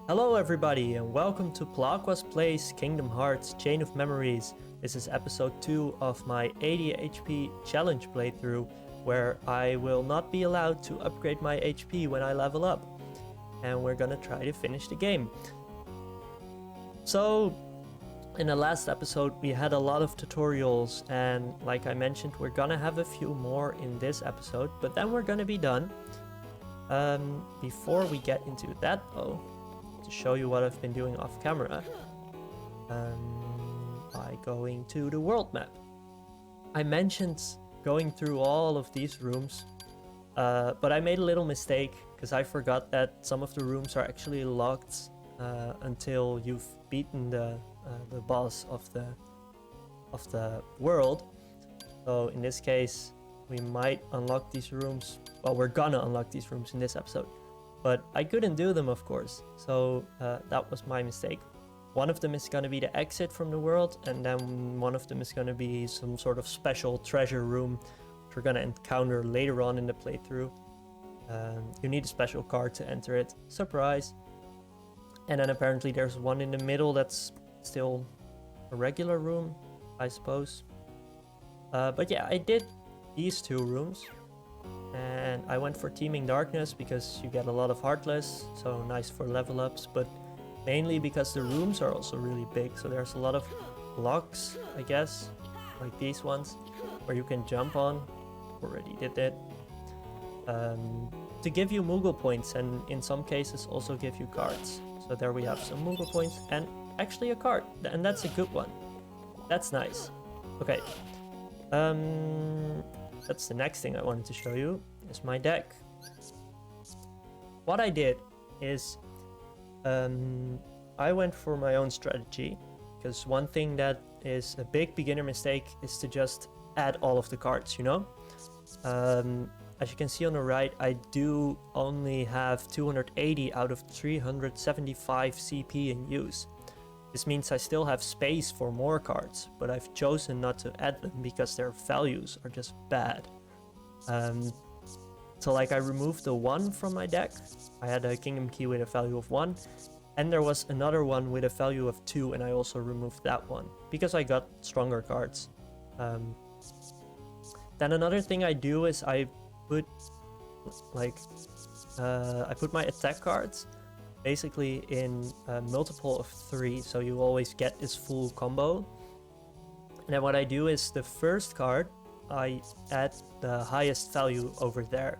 Hello everybody and welcome to Plakwas Plays Kingdom Hearts Chain of Memories. This is episode 2 of my 80 HP challenge playthrough, where I will not be allowed to upgrade my HP when I level up. And we're gonna try to finish the game. So, in the last episode we had a lot of tutorials, and like I mentioned, we're gonna have a few more in this episode, but then we're gonna be done. Before we get into that though, to show you what I've been doing off camera, by going to the world map. I mentioned going through all of these rooms, but I made a little mistake because I forgot that some of the rooms are actually locked until you've beaten the boss of the world. So in this case, we might unlock these rooms. Well, we're gonna unlock these rooms in this episode. But I couldn't do them, of course, so that was my mistake. One of them is going to be the exit from the world, and then one of them is going to be some sort of special treasure room which we're going to encounter later on in the playthrough. You need a special card to enter it. Surprise! And then apparently there's one in the middle that's still a regular room, I suppose. But yeah, I did these two rooms. And I went for Teeming Darkness because you get a lot of Heartless, so nice for level ups, but mainly because the rooms are also really big, so there's a lot of blocks, I guess, like these ones, where you can jump on. Already did that. To give you Moogle points, and in some cases also give you cards. So there we have some Moogle points, and actually a card, and that's a good one. That's nice. Okay. That's the next thing I wanted to show you, is my deck. What I did is, I went for my own strategy, because one thing that is a big beginner mistake is to just add all of the cards, you know? As you can see on the right, I do only have 280 out of 375 CP in use. This means I still have space for more cards, but I've chosen not to add them because their values are just bad. So like I removed the 1 from my deck. I had a Kingdom Key with a value of 1, and there was another one with a value of 2, and I also removed that one because I got stronger cards. Then another thing I do is I put my attack cards basically in a multiple of 3, so you always get this full combo. And then what I do is the first card, I add the highest value over there.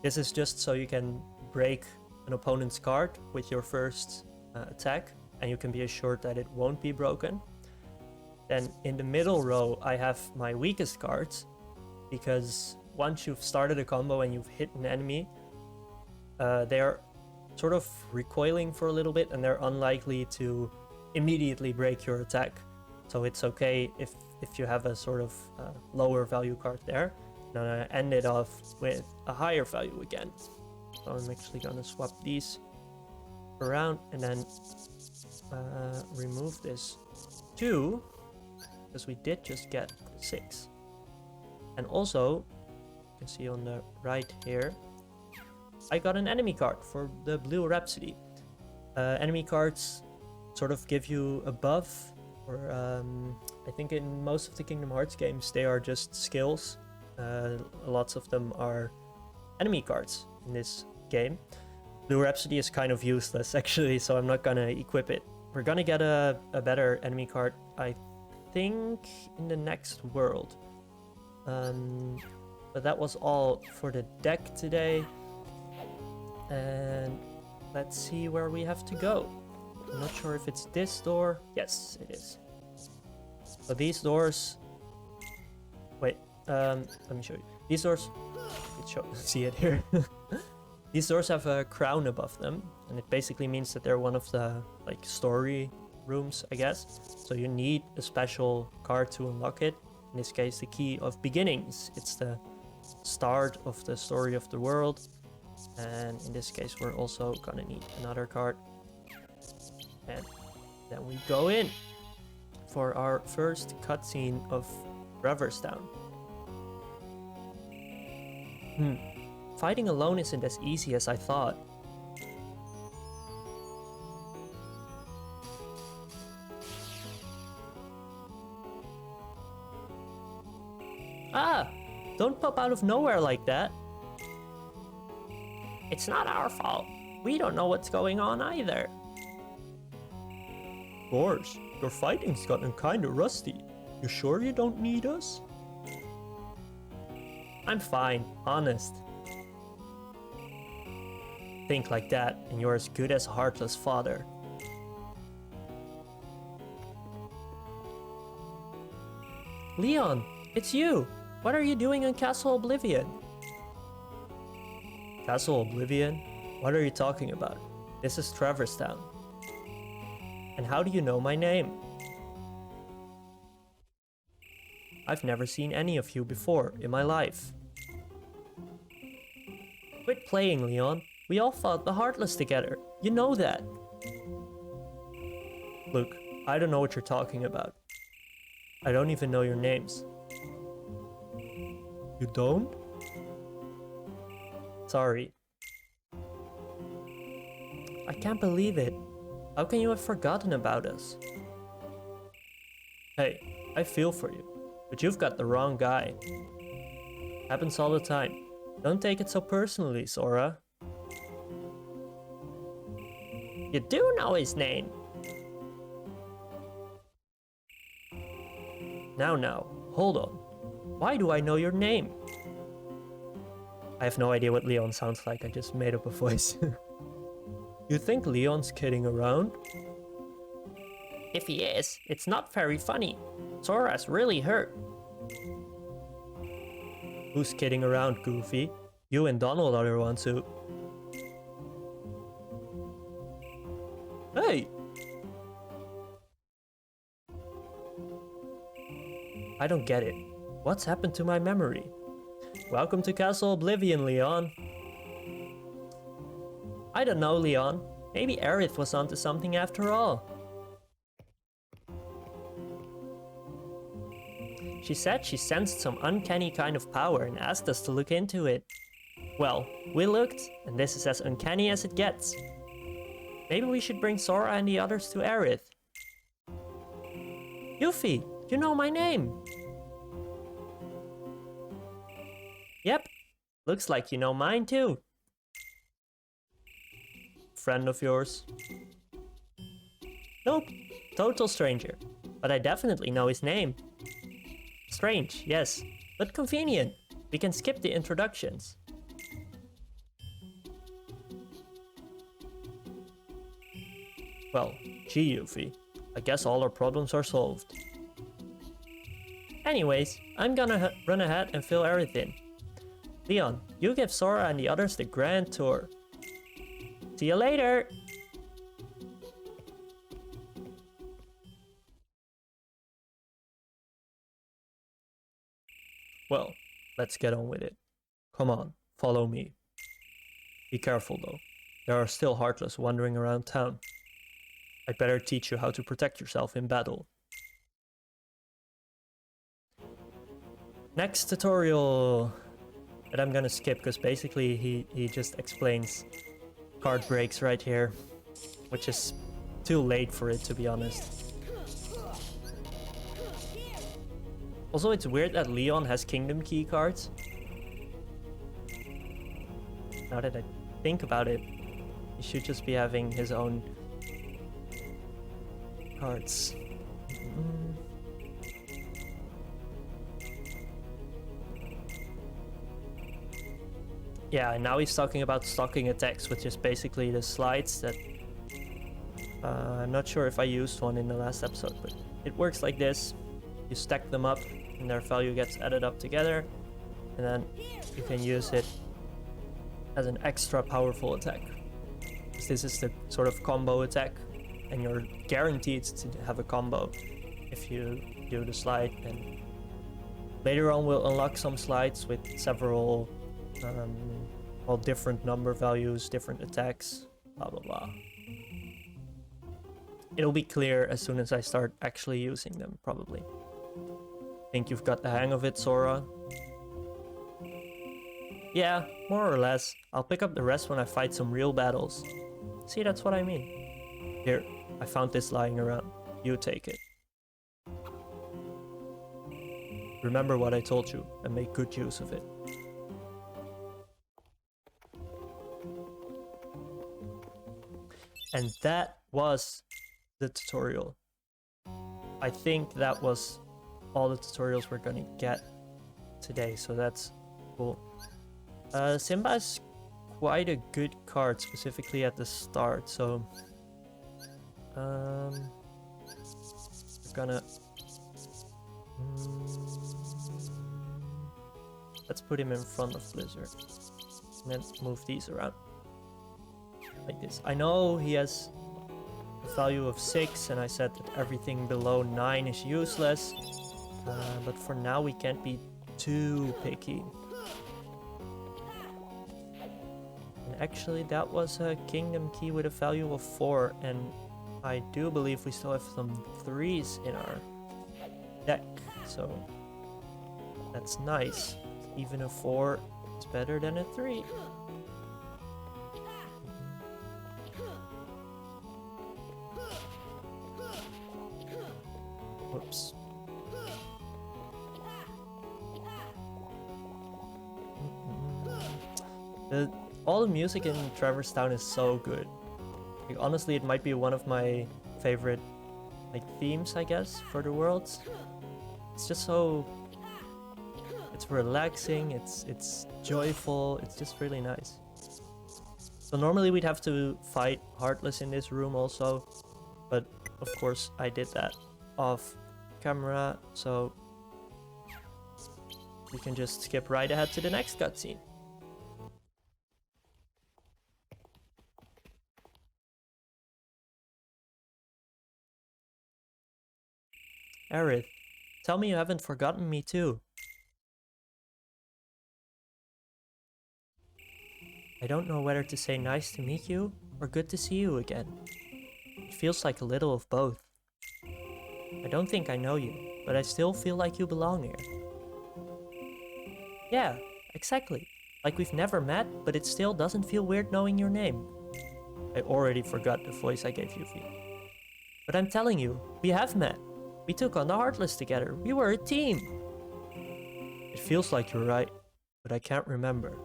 This is just so you can break an opponent's card with your first attack, and you can be assured that it won't be broken. Then in the middle row, I have my weakest cards, because once you've started a combo and you've hit an enemy, they're sort of recoiling for a little bit, and they're unlikely to immediately break your attack. So it's okay if you have a sort of lower value card there. Then I end it off with a higher value again. So I'm actually gonna swap these around and then remove this 2, because we did just get 6. And also, you can see on the right here, I got an enemy card for the Blue Rhapsody. Enemy cards sort of give you a buff, or I think in most of the Kingdom Hearts games they are just skills. Lots of them are enemy cards in this game. Blue Rhapsody is kind of useless actually, so I'm not gonna equip it. We're gonna get a better enemy card, I think, in the next world. But that was all for the deck today. And let's see where we have to go. I'm not sure if it's this door. Yes, it is. So these doors... Wait, let me show you. These doors... See it here. These doors have a crown above them, and it basically means that they're one of the story rooms, I guess. So you need a special card to unlock it. In this case, the Key of Beginnings. It's the start of the story of the world. And in this case, we're also gonna need another card. And then we go in for our first cutscene of Reverstown. Fighting alone isn't as easy as I thought. Ah! Don't pop out of nowhere like that. It's not our fault. We don't know what's going on either. Gosh, your fighting's gotten kinda rusty. You sure you don't need us? I'm fine, honest. Think like that, and you're as good as a heartless father. Leon, it's you! What are you doing in Castle Oblivion? Castle Oblivion? What are you talking about? This is Traverse Town. And how do you know my name? I've never seen any of you before in my life. Quit playing, Leon. We all fought the Heartless together. You know that. Look, I don't know what you're talking about. I don't even know your names. You don't? Sorry. I can't believe it. How can you have forgotten about us? Hey, I feel for you, but you've got the wrong guy. Happens all the time. Don't take it so personally, Sora. You do know his name. Now, hold on. Why do I know your name? I have no idea what Leon sounds like, I just made up a voice. You think Leon's kidding around? If he is, it's not very funny. Sora's really hurt. Who's kidding around, Goofy? You and Donald are the ones who... Hey! I don't get it. What's happened to my memory? Welcome to Castle Oblivion, Leon. I don't know, Leon. Maybe Aerith was onto something after all. She said she sensed some uncanny kind of power and asked us to look into it. Well, we looked, and this is as uncanny as it gets. Maybe we should bring Sora and the others to Aerith. Yuffie, you know my name. Yep, looks like you know mine too. Friend of yours? Nope, total stranger. But I definitely know his name. Strange, yes, but convenient. We can skip the introductions. Well, gee, Yuffie. I guess all our problems are solved. Anyways, I'm gonna run ahead and fill everything. Leon, you give Sora and the others the grand tour. See you later! Well, let's get on with it. Come on, follow me. Be careful though. There are still Heartless wandering around town. I'd better teach you how to protect yourself in battle. Next tutorial that I'm gonna skip because basically he just explains card breaks right here, which is too late for it, to be honest. Also, it's weird that Leon has Kingdom Key cards. Now that I think about it, he should just be having his own cards. Yeah, and now he's talking about stocking attacks, which is basically the slides that... I'm not sure if I used one in the last episode, but it works like this. You stack them up, and their value gets added up together, and then you can use it as an extra powerful attack. This is the sort of combo attack, and you're guaranteed to have a combo if you do the slide. And later on we'll unlock some slides with several well, different number values, different attacks, blah blah blah. It'll be clear as soon as I start actually using them, probably. Think you've got the hang of it, Sora? Yeah, more or less. I'll pick up the rest when I fight some real battles. See, that's what I mean. Here, I found this lying around. You take it. remember what I told you and make good use of it. And that was the tutorial. I think that was all the tutorials we're gonna get today, so that's cool. Simba's quite a good card, specifically at the start, so we're gonna let's put him in front of Blizzard and then move these around like this. I know he has a value of 6 and I said that everything below 9 is useless, but for now we can't be too picky. And actually that was a kingdom key with a value of 4, and I do believe we still have some 3s in our deck, so that's nice. Even a 4 is better than a 3. Whoops. All the music in Traverse Town is so good. Like, honestly, it might be one of my favorite themes, I guess, for the worlds. It's just so... it's relaxing, it's joyful, it's just really nice. So normally we'd have to fight Heartless in this room also, but of course I did that off camera, so we can just skip right ahead to the next cutscene. Aerith, tell me you haven't forgotten me too. I don't know whether to say nice to meet you or good to see you again. It feels like a little of both. I don't think I know you, but I still feel like you belong here. Yeah, exactly. Like we've never met, but it still doesn't feel weird knowing your name. I already forgot the voice I gave you, V. But I'm telling you, we have met. We took on the Heartless together. We were a team. It feels like you're right, but I can't remember.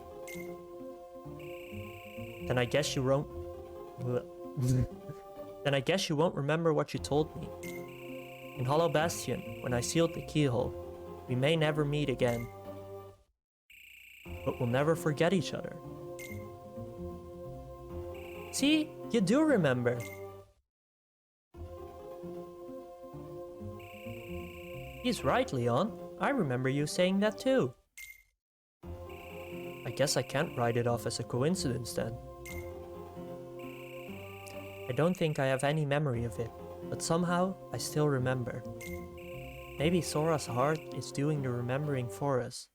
Then I guess you won't... then I guess you won't remember what you told me. In Hollow Bastion, when I sealed the keyhole, we may never meet again. But we'll never forget each other. See, you do remember. He's right, Leon. I remember you saying that too. I guess I can't write it off as a coincidence then. I don't think I have any memory of it, but somehow I still remember. Maybe Sora's heart is doing the remembering for us.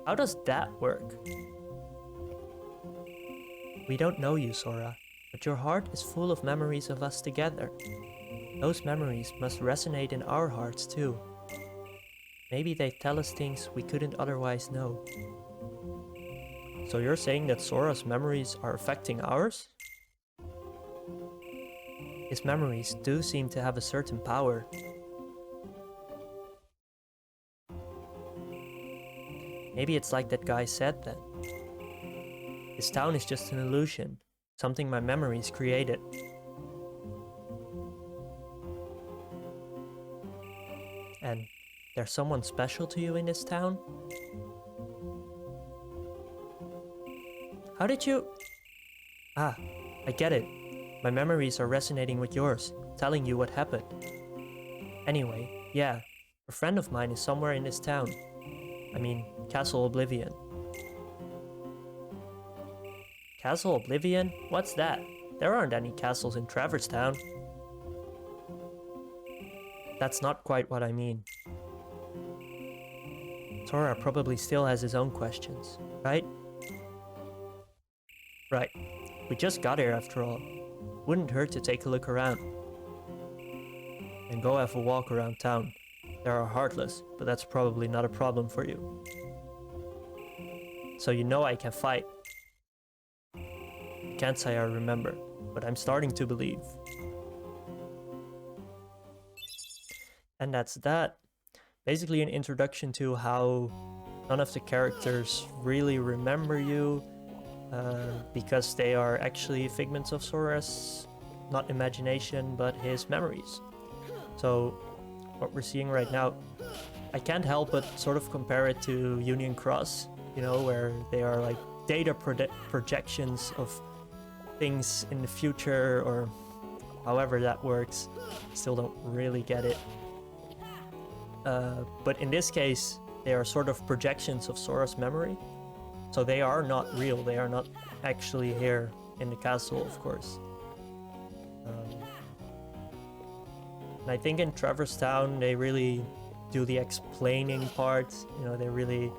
How does that work? We don't know you, Sora, but your heart is full of memories of us together. Those memories must resonate in our hearts too. Maybe they tell us things we couldn't otherwise know. So you're saying that Sora's memories are affecting ours? His memories do seem to have a certain power. Maybe it's like that guy said then. This town is just an illusion, something my memories created. And there's someone special to you in this town? How did you... Ah, I get it. My memories are resonating with yours, telling you what happened. Anyway, yeah, a friend of mine is somewhere in this town. I mean, Castle Oblivion. Castle Oblivion? What's that? There aren't any castles in Traverse Town. That's not quite what I mean. Sora probably still has his own questions, right? Right. We just got here after all. Wouldn't hurt to take a look around. And go have a walk around town. There are Heartless, but that's probably not a problem for you. So you know I can fight. I can't say I remember, but I'm starting to believe. And that's that. basically an introduction to how none of the characters really remember you, because they are actually figments of Sora's, not imagination, but his memories. So what we're seeing right now, I can't help but sort of compare it to Union Cross, you know, where they are like data projections of things in the future, or however that works. Still don't really get it. But in this case, they are sort of projections of Sora's memory. So they are not real, they are not actually here in the castle, of course. And I think in Traverse Town, they really do the explaining part. You know, they really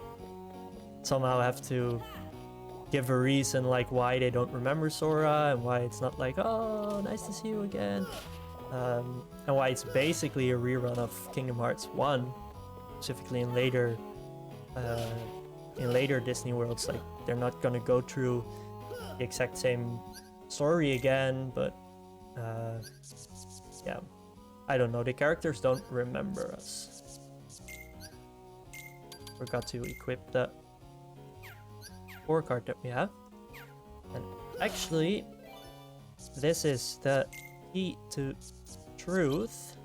somehow have to give a reason like why they don't remember Sora, and why it's not like, oh, nice to see you again. And why it's basically a rerun of Kingdom Hearts 1, specifically in later Disney worlds. Like, they're not gonna go through the exact same story again, but yeah, I don't know, the characters don't remember us. Forgot to equip the 4 card that we have. And actually, this is the key to truth,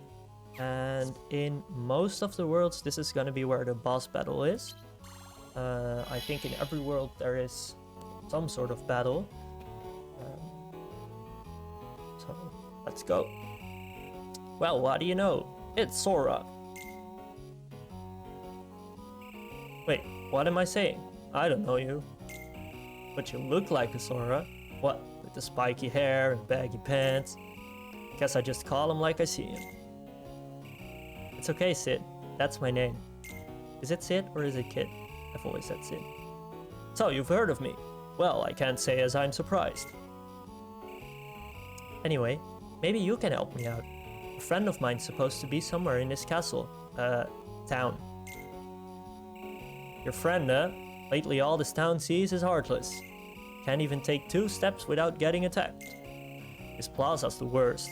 and in most of the worlds this is gonna be where the boss battle is. I think in every world there is some sort of battle. So let's go. Well, what do you know? It's Sora. Wait, what am I saying? I don't know you. But you look like a Sora. What, with the spiky hair and baggy pants? Guess I just call him like I see him. It's okay, Sid. That's my name. Is it Sid or is it Kid? I've always said Sid. So, you've heard of me. Well, I can't say as I'm surprised. Anyway, maybe you can help me out. A friend of mine's supposed to be somewhere in this castle, town. Your friend, Lately all this town sees is heartless. Can't even take 2 steps without getting attacked. This plaza's the worst.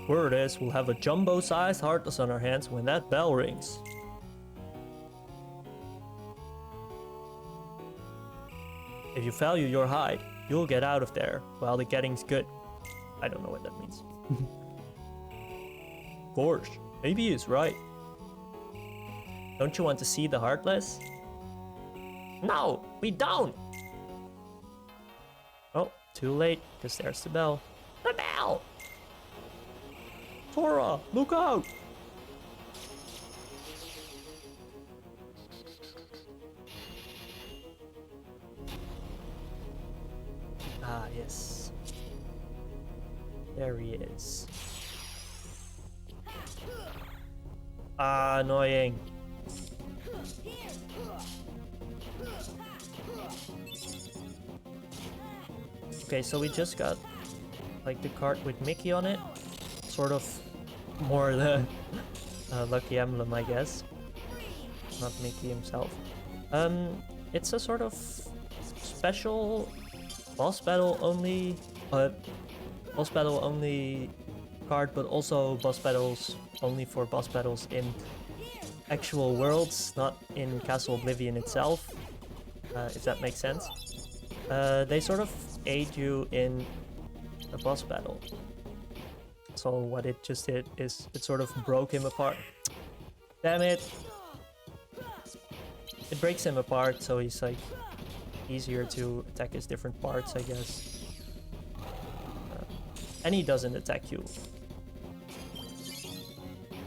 Word is, we'll have a jumbo-sized Heartless on our hands when that bell rings. If you value your hide, you'll get out of there while the getting's good. I don't know what that means. Gosh, maybe he's right. Don't you want to see the Heartless? No, we don't! Oh, too late, because there's the bell. The bell! Sora, look out! Ah, yes. There he is. Ah, annoying. Okay, so we just got like the card with Mickey on it. Sort of more the lucky emblem, I guess. Not Mickey himself. It's a sort of special boss battle only card, but also boss battles only for boss battles in actual worlds, not in Castle Oblivion itself, if that makes sense. They sort of aid you in a boss battle. So what it just did is it sort of broke him apart. Damn it! It breaks him apart, so he's like easier to attack his different parts, I guess. And he doesn't attack you.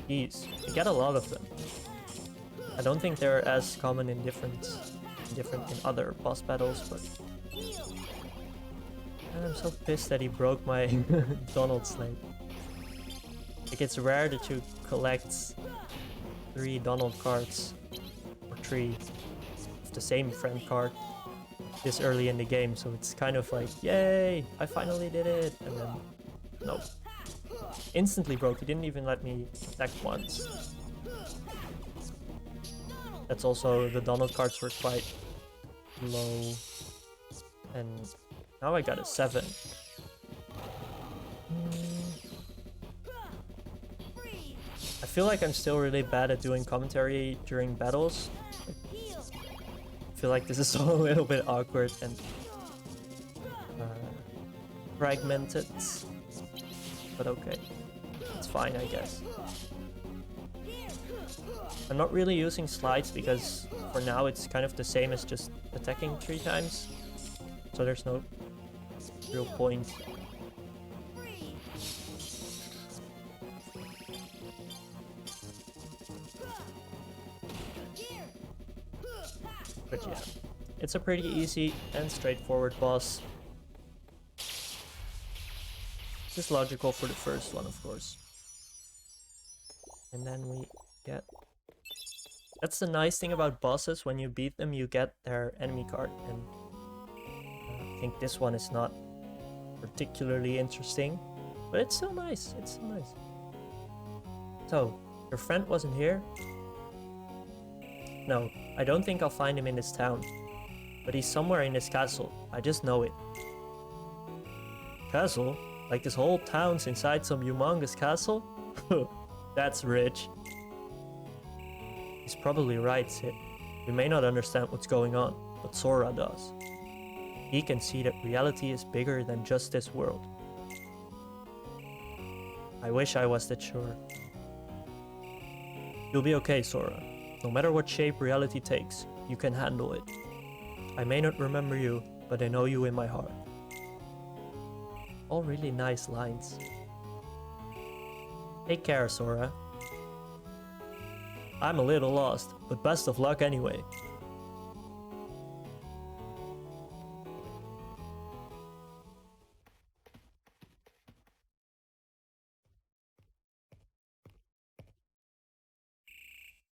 Jeez, you get a lot of them. I don't think they're as common in different in other boss battles, but I'm so pissed that he broke my Donald slate. Like, it's rare that you collect 3 Donald cards, or 3 of the same friend card this early in the game, so it's kind of like, yay, I finally did it, and then, nope. Instantly broke, he didn't even let me attack once. That's also, the Donald cards were quite low, and now I got a 7. feel like I'm still really bad at doing commentary during battles. I feel like this is all a little bit awkward and fragmented, but okay, it's fine, I guess. I'm not really using slides because for now it's kind of the same as just attacking 3 times, so there's no real point. But yeah, it's a pretty easy and straightforward boss. This is logical for the first one, of course. And then we get... That's the nice thing about bosses, when you beat them you get their enemy card, and I think this one is not particularly interesting, but it's still nice, it's still nice. So, your friend wasn't here? No, I don't think I'll find him in this town, but he's somewhere in this castle, I just know it. Castle? Like this whole town's inside some humongous castle? That's rich. He's probably right, Sid. We may not understand what's going on, but Sora does. He can see that reality is bigger than just this world. I wish I was that sure. You'll be okay, Sora. No matter what shape reality takes, you can handle it. I may not remember you, but I know you in my heart. All really nice lines. Take care, Sora. I'm a little lost, but best of luck anyway.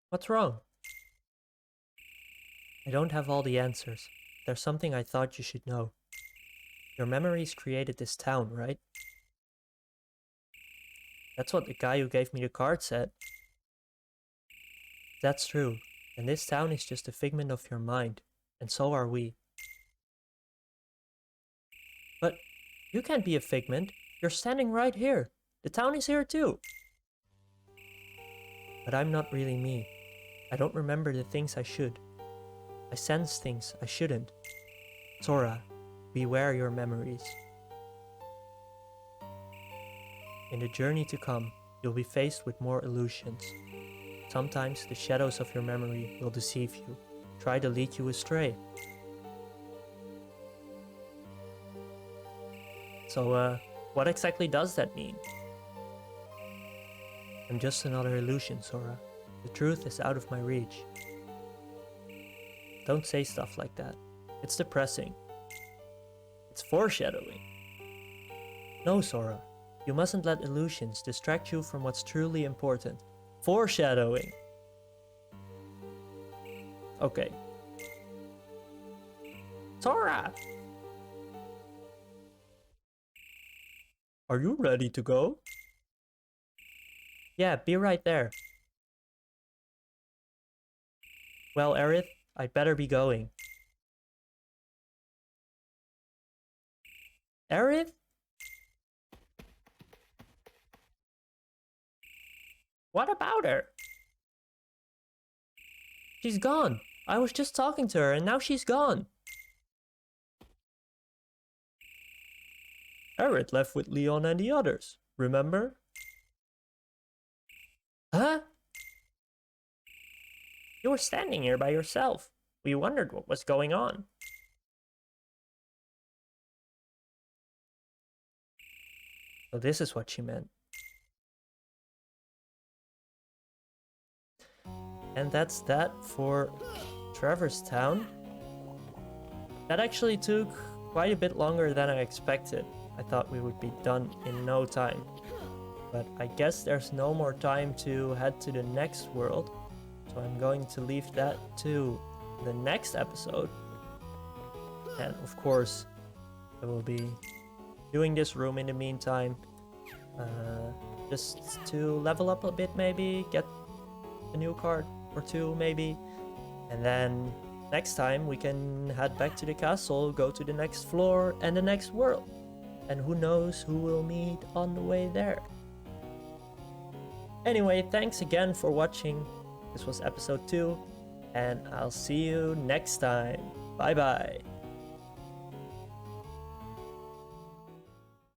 What's wrong? I don't have all the answers. There's something I thought you should know. Your memories created this town, right? That's what the guy who gave me the card said. That's true, and this town is just a figment of your mind, and so are we. But you can't be a figment. You're standing right here. The town is here too. But I'm not really me. I don't remember the things I should. I sense things I shouldn't. Sora, beware your memories. In the journey to come, you'll be faced with more illusions. Sometimes the shadows of your memory will deceive you, try to lead you astray. So, what exactly does that mean? I'm just another illusion, Sora. The truth is out of my reach. Don't say stuff like that. It's depressing. It's foreshadowing. No, Sora. You mustn't let illusions distract you from what's truly important. Foreshadowing. Okay. Sora! Are you ready to go? Yeah, be right there. Well, Aerith, I'd better be going. Aerith? What about her? She's gone. I was just talking to her and now she's gone. Aerith left with Leon and the others, remember? Huh? You were standing here by yourself. We wondered what was going on. So this is what she meant. And that's that for Traverse Town. That actually took quite a bit longer than I expected. I thought we would be done in no time. But I guess there's no more time to head to the next world. So I'm going to leave that to the next episode. And of course, I will be doing this room in the meantime. Just to level up a bit maybe, get a new card or two maybe. And then next time we can head back to the castle, go to the next floor and the next world. And who knows who we'll meet on the way there. Anyway, thanks again for watching. This was episode 2, and I'll see you next time. Bye bye.